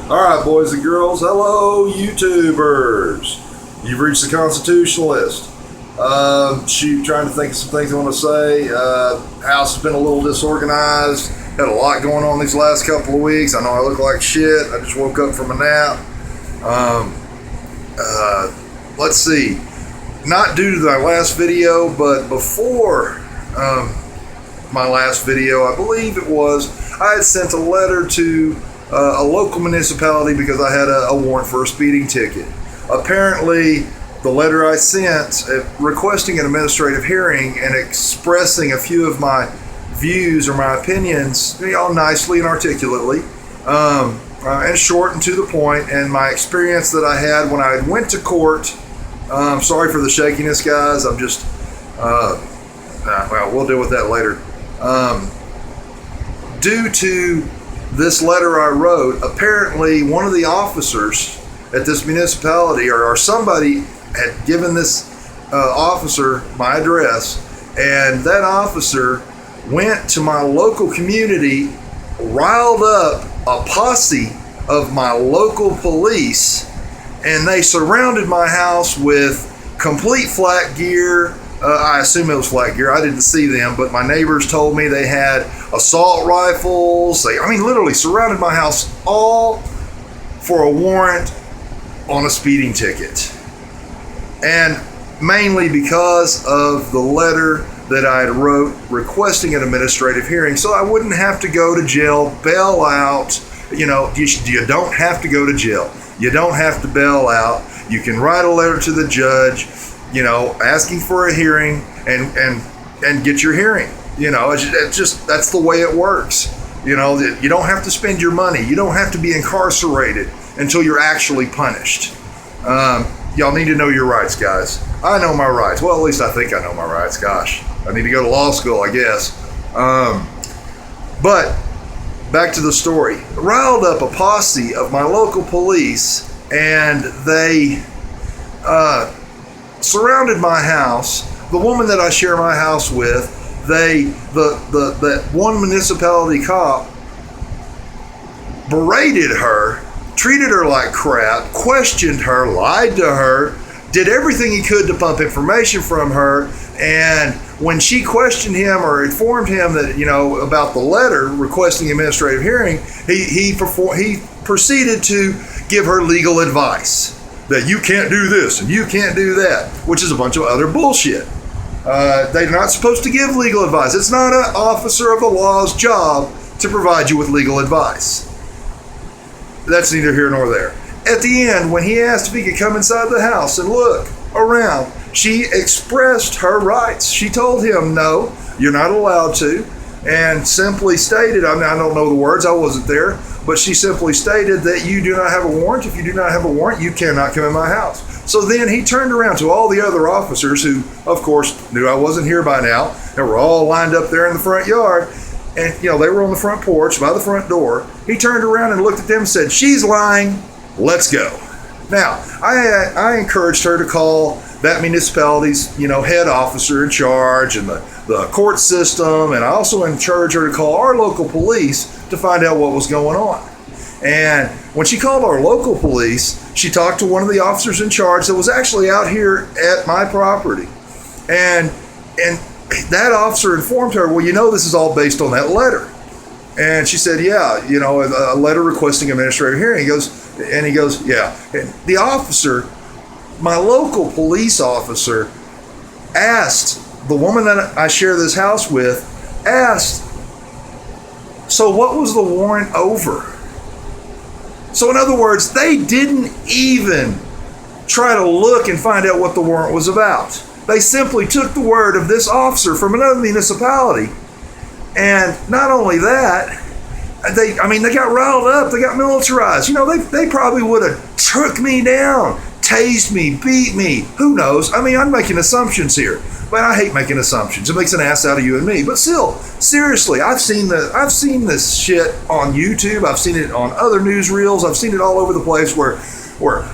All right, boys and girls. Hello, YouTubers. You've reached the Constitutionalist. Trying to think of some things I want to say. House has been a little disorganized. Had a lot going on these last couple of weeks. I know I look like shit. I just woke up from a nap. Let's see. Not due to my last video, but before my last video, I believe it was, I had sent a letter to a local municipality because I had a warrant for a speeding ticket. Apparently, the letter I sent requesting an administrative hearing and expressing a few of my views or my opinions, nicely and articulately, and short and to the point, and my experience that I had when I went to court. Sorry for the shakiness, guys. I'm just, we'll deal with that later. Due to this letter I wrote, apparently one of the officers at this municipality or somebody had given this officer my address, and that officer went to my local community, riled up a posse of my local police, and they surrounded my house with complete flat gear. I assume it was flat gear. I didn't see them, but my neighbors told me they had assault rifles. They literally surrounded my house all for a warrant on a speeding ticket. And mainly because of the letter that I had wrote requesting an administrative hearing, so I wouldn't have to go to jail, bail out. You don't have to go to jail. You don't have to bail out. You can write a letter to the judge, asking for a hearing and get your hearing. It's just, that's the way it works. You don't have to spend your money. You don't have to be incarcerated until you're actually punished. Y'all need to know your rights, guys. I know my rights. Well, at least I think I know my rights. Gosh, I need to go to law school, I guess. But back to the story. Riled up a posse of my local police, and they surrounded my house. The woman that I share my house with, that one municipality cop berated her, treated her like crap, questioned her, lied to her, did everything he could to pump information from her. And when she questioned him or informed him that, about the letter requesting administrative hearing, he proceeded to give her legal advice that you can't do this and you can't do that, which is a bunch of other bullshit. They're not supposed to give legal advice. It's not an officer of the law's job to provide you with legal advice. That's neither here nor there. At the end, when he asked if he could come inside the house and look around, she expressed her rights. She told him, no, you're not allowed to, and simply stated, I don't know the words, I wasn't there, but she simply stated that you do not have a warrant. If you do not have a warrant, you cannot come in my house. So then he turned around to all the other officers who, of course, knew I wasn't here by now, and were all lined up there in the front yard. And, they were on the front porch by the front door. He turned around and looked at them and said, she's lying. Let's go. Now, I encouraged her to call that municipality's, head officer in charge and the court system. And I also encouraged her to call our local police to find out what was going on. And when she called our local police, she talked to one of the officers in charge that was actually out here at my property. And that officer informed her, well, this is all based on that letter. And she said, yeah, a letter requesting administrative hearing. He goes, yeah. And the officer, my local police officer, asked the woman that I share this house with, so what was the warrant over? So in other words, they didn't even try to look and find out what the warrant was about. They simply took the word of this officer from another municipality. And not only that, they got riled up. They got militarized. They probably would have took me down, tased me, beat me. Who knows? I'm making assumptions here. But I hate making assumptions. It makes an ass out of you and me. But still, seriously, I've seen this shit on YouTube. I've seen it on other newsreels. I've seen it all over the place where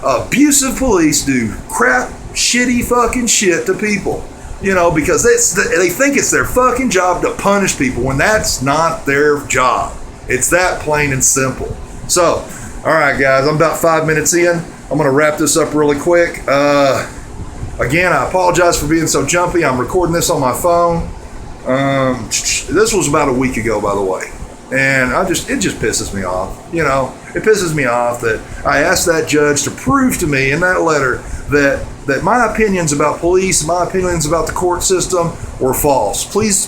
abusive police do crap, shitty fucking shit to people. Because they think it's their fucking job to punish people when that's not their job. It's that plain and simple. So, All right, guys, I'm about 5 minutes in. I'm going to wrap this up really quick. Again, I apologize for being so jumpy. I'm recording this on my phone. This was about a week ago, by the way. And it just pisses me off. You know, it pisses me off that I asked that judge to prove to me in that letter that my opinions about police, my opinions about the court system were false. Please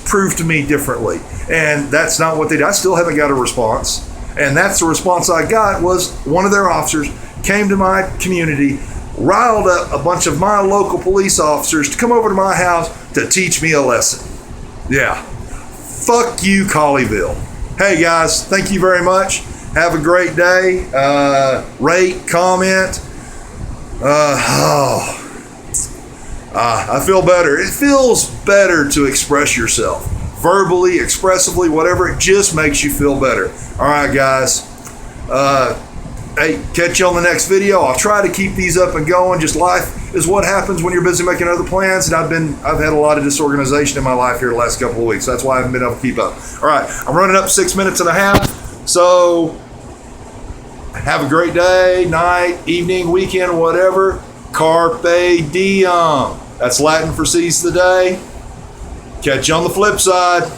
prove to me differently. And that's not what they did. I still haven't got a response. And that's the response I got was one of their officers came to my community, riled up a bunch of my local police officers to come over to my house to teach me a lesson. Yeah. Fuck you, Colleyville. Hey, guys, thank you very much. Have a great day. Rate, comment. I feel better. It feels better to express yourself. Verbally, expressively, whatever. It just makes you feel better. All right, guys. Hey, catch you on the next video. I'll try to keep these up and going. Just life is what happens when you're busy making other plans. And I've had a lot of disorganization in my life here the last couple of weeks. That's why I haven't been able to keep up. All right, I'm running up 6 minutes and a half. So have a great day, night, evening, weekend, whatever. Carpe Diem. That's Latin for seize the day. Catch you on the flip side.